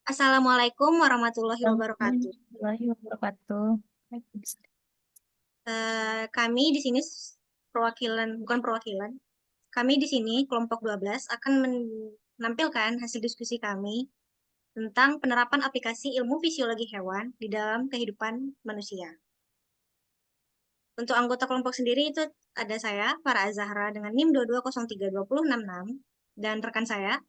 Assalamualaikum warahmatullahi wabarakatuh. Warahmatullahi wabarakatuh. Kami di sini bukan perwakilan. Kami di sini kelompok 12 akan menampilkan hasil diskusi kami tentang penerapan aplikasi ilmu fisiologi hewan di dalam kehidupan manusia. Untuk anggota kelompok sendiri itu ada saya, Farah Azahra dengan NIM 22032066 dan rekan saya.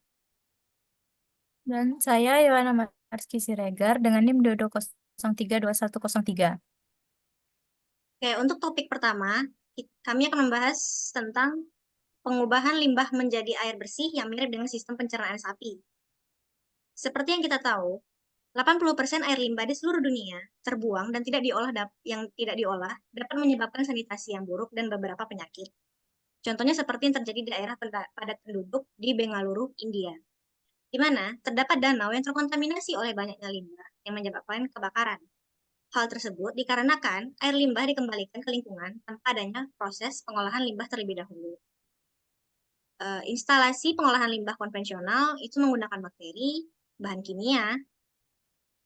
Dan saya Yohana Marski Siregar dengan NIM 22032103. Oke, untuk topik pertama, kami akan membahas tentang pengubahan limbah menjadi air bersih yang mirip dengan sistem pencernaan sapi. Seperti yang kita tahu, 80% air limbah di seluruh dunia terbuang dan yang tidak diolah dapat menyebabkan sanitasi yang buruk dan beberapa penyakit. Contohnya seperti yang terjadi di daerah padat penduduk di Bengaluru, India, di mana terdapat danau yang terkontaminasi oleh banyaknya limbah yang menyebabkan kebakaran. Hal tersebut dikarenakan air limbah dikembalikan ke lingkungan tanpa adanya proses pengolahan limbah terlebih dahulu. Instalasi pengolahan limbah konvensional itu menggunakan bakteri, bahan kimia,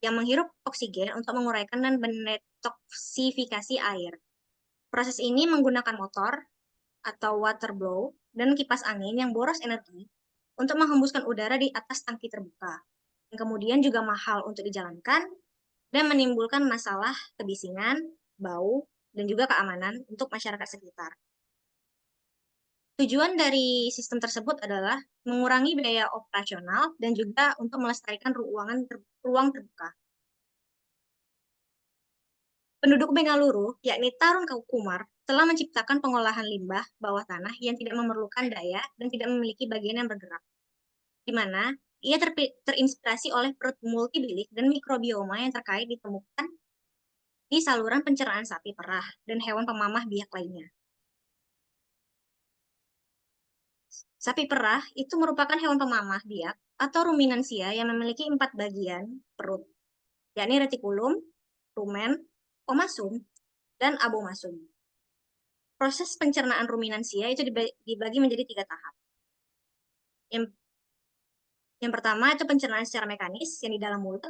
yang menghirup oksigen untuk menguraikan dan mendetoksifikasi air. Proses ini menggunakan motor atau water blow dan kipas angin yang boros energi untuk menghembuskan udara di atas tangki terbuka. Yang kemudian juga mahal untuk dijalankan dan menimbulkan masalah kebisingan, bau, dan juga keamanan untuk masyarakat sekitar. Tujuan dari sistem tersebut adalah mengurangi biaya operasional dan juga untuk melestarikan ruang terbuka. Penduduk Bengaluru, yakni Tarun Kumar, telah menciptakan pengolahan limbah bawah tanah yang tidak memerlukan daya dan tidak memiliki bagian yang bergerak, di mana ia terinspirasi oleh perut multibilik dan mikrobioma yang terkait ditemukan di saluran pencernaan sapi perah dan hewan pemamah biak lainnya. Sapi perah itu merupakan hewan pemamah biak atau ruminansia yang memiliki 4 bagian perut, yakni retikulum, rumen, omasum, dan abomasum. Proses pencernaan ruminansia itu dibagi menjadi 3 tahap. Yang, yang pertama itu pencernaan secara mekanis yang di dalam mulut,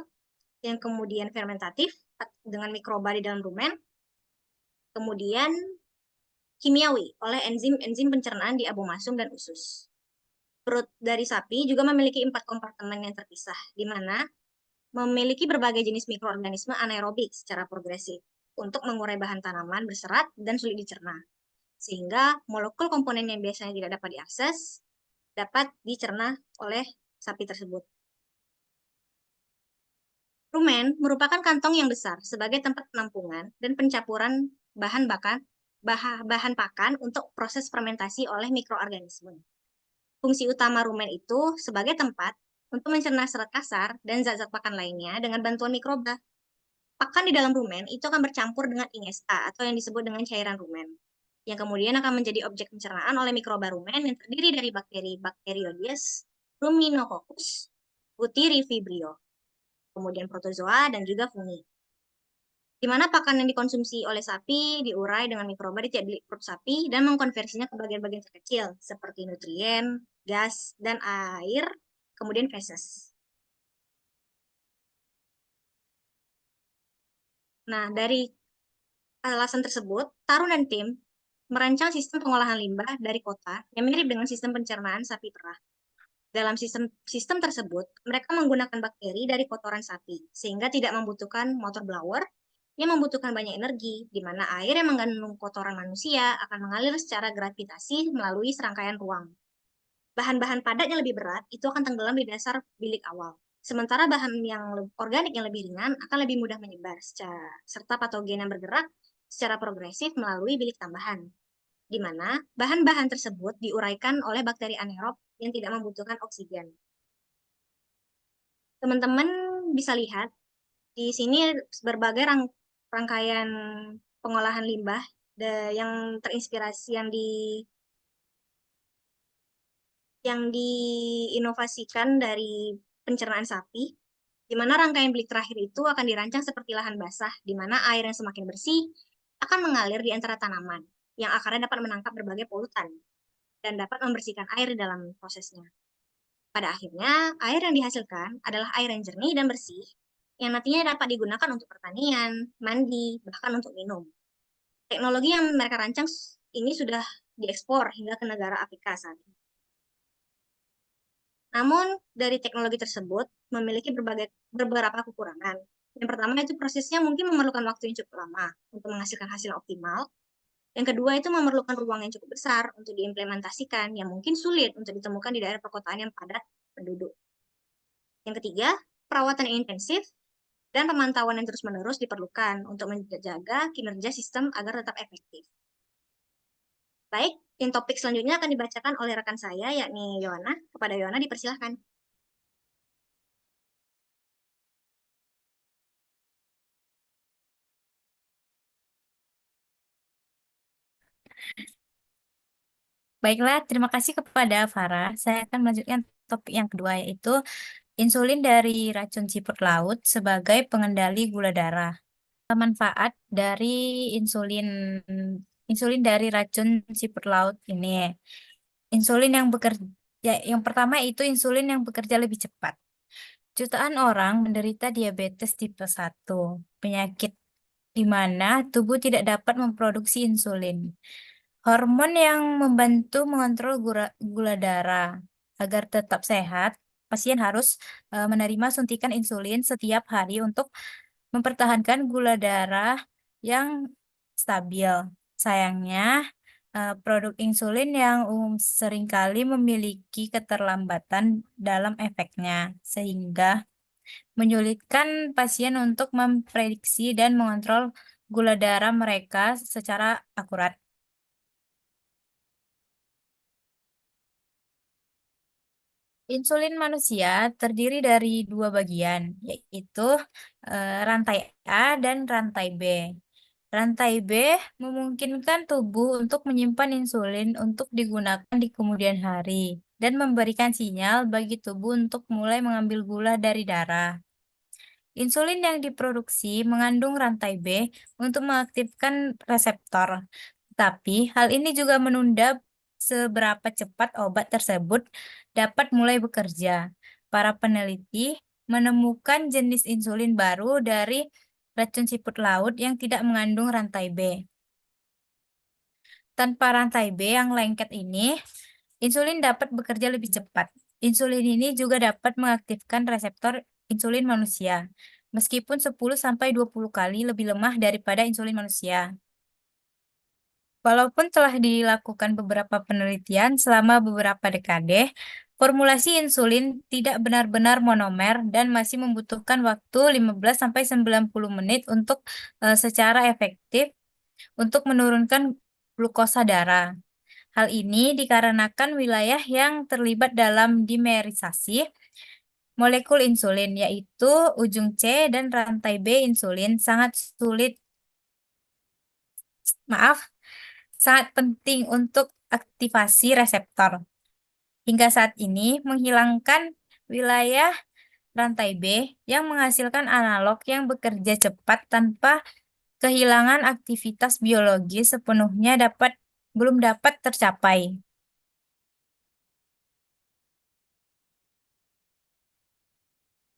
yang kemudian fermentatif dengan mikroba di dalam rumen, kemudian kimiawi oleh enzim-enzim pencernaan di abomasum dan usus. Perut dari sapi juga memiliki 4 kompartemen yang terpisah, di mana memiliki berbagai jenis mikroorganisme anaerobik secara progresif untuk mengurai bahan tanaman berserat dan sulit dicerna, sehingga molekul komponen yang biasanya tidak dapat diakses dapat dicerna oleh sapi tersebut. Rumen merupakan kantong yang besar sebagai tempat penampungan dan pencampuran bahan pakan untuk proses fermentasi oleh mikroorganisme. Fungsi utama rumen itu sebagai tempat untuk mencerna serat kasar dan zat-zat pakan lainnya dengan bantuan mikroba. Pakan di dalam rumen itu akan bercampur dengan ingesta atau yang disebut dengan cairan rumen, yang kemudian akan menjadi objek pencernaan oleh mikroba rumen yang terdiri dari bakteri Bacteroides, Ruminococcus, Butyrivirbrio, kemudian protozoa, dan juga fungi. Di mana pakan yang dikonsumsi oleh sapi diurai dengan mikroba di tiap bilik perut sapi dan mengkonversinya ke bagian-bagian terkecil seperti nutrien, gas, dan air, kemudian feses. Nah, dari alasan tersebut, Tarun dan tim merancang sistem pengolahan limbah dari kota yang mirip dengan sistem pencernaan sapi perah. Dalam sistem tersebut, mereka menggunakan bakteri dari kotoran sapi, sehingga tidak membutuhkan motor blower yang membutuhkan banyak energi, di mana air yang mengandung kotoran manusia akan mengalir secara gravitasi melalui serangkaian ruang. Bahan-bahan padat yang lebih berat itu akan tenggelam di dasar bilik awal. Sementara bahan yang organik yang lebih ringan akan lebih mudah menyebar serta patogen yang bergerak secara progresif melalui bilik tambahan, di mana bahan-bahan tersebut diuraikan oleh bakteri anaerob yang tidak membutuhkan oksigen. Teman-teman bisa lihat di sini berbagai rangkaian pengolahan limbah yang terinspirasi yang diinovasikan dari pencernaan sapi, di mana rangkaian bilik terakhir itu akan dirancang seperti lahan basah, di mana air yang semakin bersih akan mengalir di antara tanaman, yang akarnya dapat menangkap berbagai polutan dan dapat membersihkan air dalam prosesnya. Pada akhirnya, air yang dihasilkan adalah air yang jernih dan bersih, yang nantinya dapat digunakan untuk pertanian, mandi, bahkan untuk minum. Teknologi yang mereka rancang ini sudah diekspor hingga ke negara Afrika saat ini. Namun, dari teknologi tersebut memiliki beberapa kekurangan. Yang pertama itu prosesnya mungkin memerlukan waktu yang cukup lama untuk menghasilkan hasil yang optimal. Yang kedua itu memerlukan ruang yang cukup besar untuk diimplementasikan, yang mungkin sulit untuk ditemukan di daerah perkotaan yang padat penduduk. Yang ketiga, perawatan yang intensif dan pemantauan yang terus-menerus diperlukan untuk menjaga kinerja sistem agar tetap efektif. Baik, topik selanjutnya akan dibacakan oleh rekan saya, yakni Yohana. Kepada Yohana dipersilahkan. Baiklah, terima kasih kepada Farah. Saya akan melanjutkan topik yang kedua, yaitu insulin dari racun siput laut sebagai pengendali gula darah. Manfaat dari insulin insulin dari racun siput laut ini. Insulin yang bekerja, yang pertama itu insulin yang bekerja lebih cepat. Jutaan orang menderita diabetes tipe 1, penyakit di mana tubuh tidak dapat memproduksi insulin. Hormon yang membantu mengontrol gula darah. Agar tetap sehat, pasien harus menerima suntikan insulin setiap hari untuk mempertahankan gula darah yang stabil. Sayangnya, produk insulin yang seringkali memiliki keterlambatan dalam efeknya, sehingga menyulitkan pasien untuk memprediksi dan mengontrol gula darah mereka secara akurat. Insulin manusia terdiri dari dua bagian, yaitu rantai A dan rantai B. Rantai B memungkinkan tubuh untuk menyimpan insulin untuk digunakan di kemudian hari dan memberikan sinyal bagi tubuh untuk mulai mengambil gula dari darah. Insulin yang diproduksi mengandung rantai B untuk mengaktifkan reseptor. Tapi hal ini juga menunda seberapa cepat obat tersebut dapat mulai bekerja. Para peneliti menemukan jenis insulin baru dari racun siput laut yang tidak mengandung rantai B. Tanpa rantai B yang lengket ini, insulin dapat bekerja lebih cepat. Insulin ini juga dapat mengaktifkan reseptor insulin manusia, meskipun 10-20 kali lebih lemah daripada insulin manusia. Walaupun telah dilakukan beberapa penelitian selama beberapa dekade, formulasi insulin tidak benar-benar monomer dan masih membutuhkan waktu 15-90 menit untuk secara efektif untuk menurunkan glukosa darah. Hal ini dikarenakan wilayah yang terlibat dalam dimerisasi molekul insulin, yaitu ujung C dan rantai B insulin maaf, sangat penting untuk aktivasi reseptor. Hingga saat ini, menghilangkan wilayah rantai B yang menghasilkan analog yang bekerja cepat tanpa kehilangan aktivitas biologis sepenuhnya belum dapat tercapai.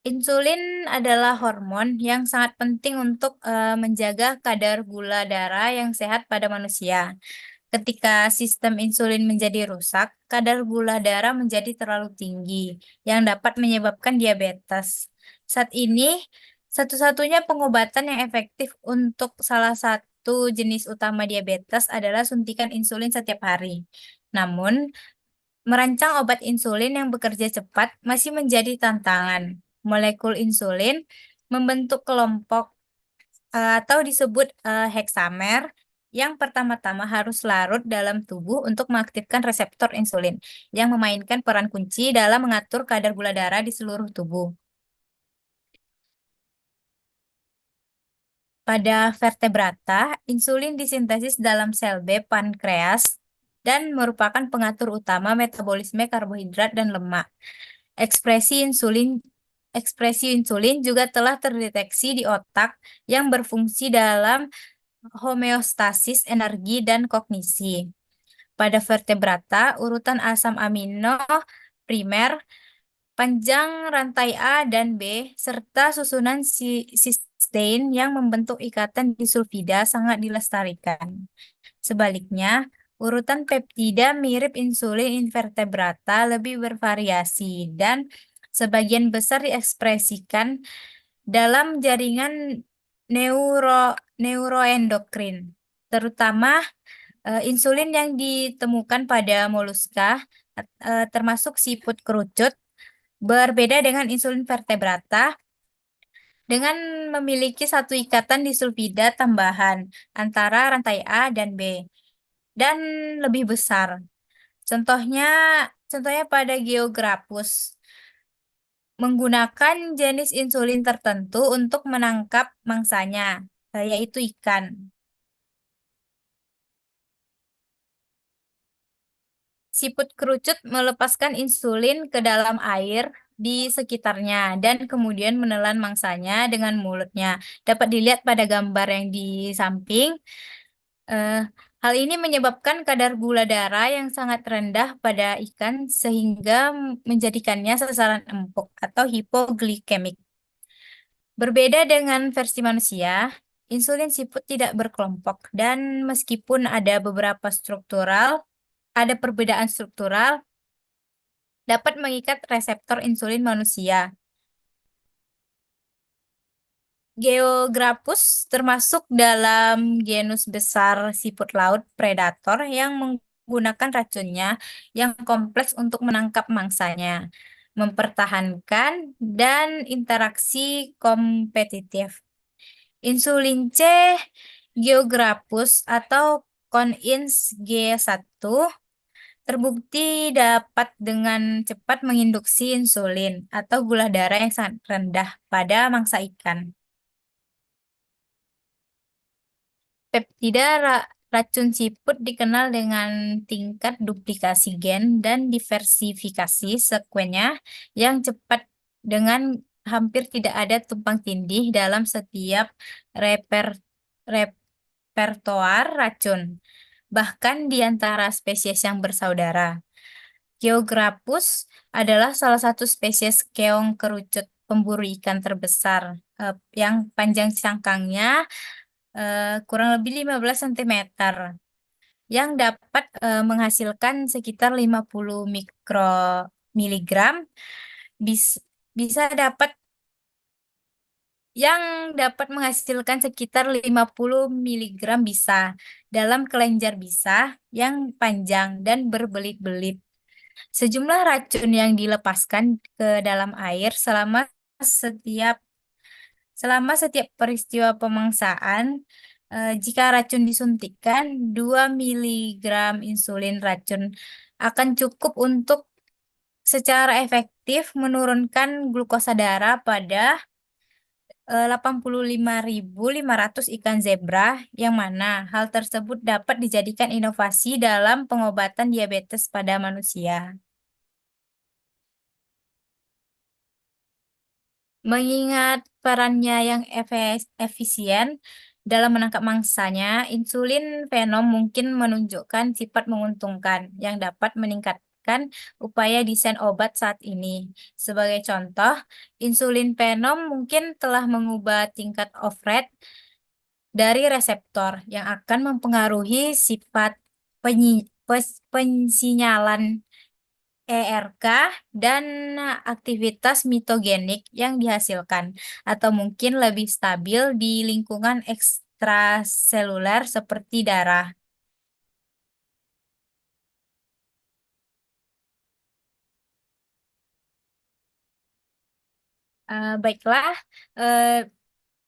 Insulin adalah hormon yang sangat penting untuk menjaga kadar gula darah yang sehat pada manusia. Ketika sistem insulin menjadi rusak, kadar gula darah menjadi terlalu tinggi, yang dapat menyebabkan diabetes. Saat ini, satu-satunya pengobatan yang efektif untuk salah satu jenis utama diabetes adalah suntikan insulin setiap hari. Namun, merancang obat insulin yang bekerja cepat masih menjadi tantangan. Molekul insulin membentuk kelompok atau disebut heksamer yang pertama-tama harus larut dalam tubuh untuk mengaktifkan reseptor insulin yang memainkan peran kunci dalam mengatur kadar gula darah di seluruh tubuh. Pada vertebrata, insulin disintesis dalam sel B pankreas dan merupakan pengatur utama metabolisme karbohidrat dan lemak. Ekspresi insulin juga telah terdeteksi di otak yang berfungsi dalam homeostasis energi dan kognisi. Pada vertebrata, urutan asam amino primer Panjang rantai A dan B, serta susunan sistein yang membentuk ikatan disulfida sangat dilestarikan. Sebaliknya, urutan peptida mirip insulin invertebrata lebih bervariasi dan sebagian besar diekspresikan dalam jaringan neuroendokrin, terutama insulin yang ditemukan pada moluska, termasuk siput kerucut, berbeda dengan insulin vertebrata dengan memiliki satu ikatan disulfida tambahan antara rantai A dan B dan lebih besar. Contohnya, contohnya pada Geographus menggunakan jenis insulin tertentu untuk menangkap mangsanya, yaitu ikan. Siput kerucut melepaskan insulin ke dalam air di sekitarnya dan kemudian menelan mangsanya dengan mulutnya. Dapat dilihat pada gambar yang di samping. Eh, Hal ini menyebabkan kadar gula darah yang sangat rendah pada ikan sehingga menjadikannya sasaran empuk atau hipoglikemik. Berbeda dengan versi manusia, insulin siput tidak berkelompok dan meskipun ada perbedaan struktural, dapat mengikat reseptor insulin manusia. Geographus termasuk dalam genus besar siput laut predator yang menggunakan racunnya yang kompleks untuk menangkap mangsanya, mempertahankan, dan interaksi kompetitif. Insulin C Geographus atau Conins G1 terbukti dapat dengan cepat menginduksi insulin atau gula darah yang sangat rendah pada mangsa ikan. Peptida racun siput dikenal dengan tingkat duplikasi gen dan diversifikasi sekuennya yang cepat dengan hampir tidak ada tumpang tindih dalam setiap reper- repertoar racun, bahkan di antara spesies yang bersaudara. Geographus adalah salah satu spesies keong kerucut pemburu ikan terbesar yang panjang cangkangnya kurang lebih 15 cm yang dapat menghasilkan sekitar 50 mikromiligram bis- bisa dapat yang dapat menghasilkan sekitar 50 miligram bisa dalam kelenjar bisa yang panjang dan berbelit-belit. Sejumlah racun yang dilepaskan ke dalam air setiap setiap peristiwa pemangsaan, jika racun disuntikkan, 2 miligram insulin racun akan cukup untuk secara efektif menurunkan glukosa darah pada 85.500 ikan zebra, yang mana hal tersebut dapat dijadikan inovasi dalam pengobatan diabetes pada manusia. Mengingat perannya yang efisien dalam menangkap mangsanya, insulin venom mungkin menunjukkan sifat menguntungkan yang dapat meningkatkan upaya desain obat saat ini. Sebagai contoh, insulin venom mungkin telah mengubah tingkat off rate dari reseptor yang akan mempengaruhi sifat pensinyalan ERK dan aktivitas mitogenik yang dihasilkan, atau mungkin lebih stabil di lingkungan ekstraseluler seperti darah. Baiklah, eh,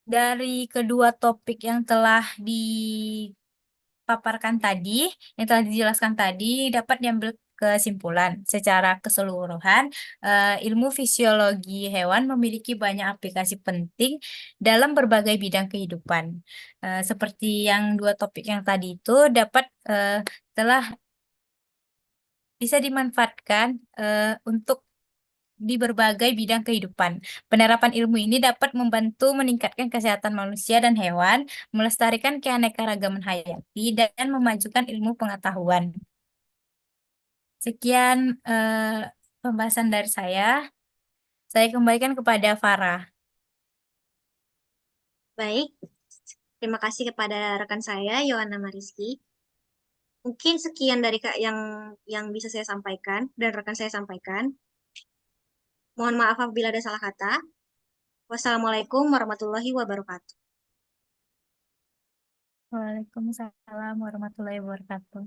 dari kedua topik yang telah dipaparkan tadi, yang telah dijelaskan tadi, dapat diambil kesimpulan secara keseluruhan, ilmu fisiologi hewan memiliki banyak aplikasi penting dalam berbagai bidang kehidupan. Seperti yang dua topik yang tadi itu telah bisa dimanfaatkan untuk di berbagai bidang kehidupan. Penerapan ilmu ini dapat membantu meningkatkan kesehatan manusia dan hewan, melestarikan keanekaragaman hayati, dan memajukan ilmu pengetahuan. Sekian pembahasan dari saya. Saya kembalikan kepada Farah. Baik, terima kasih kepada rekan saya, Yohana Mariski. Mungkin sekian dari Kak yang bisa saya sampaikan dan rekan saya sampaikan. Mohon maaf apabila ada salah kata. Wassalamualaikum warahmatullahi wabarakatuh. Waalaikumsalam warahmatullahi wabarakatuh.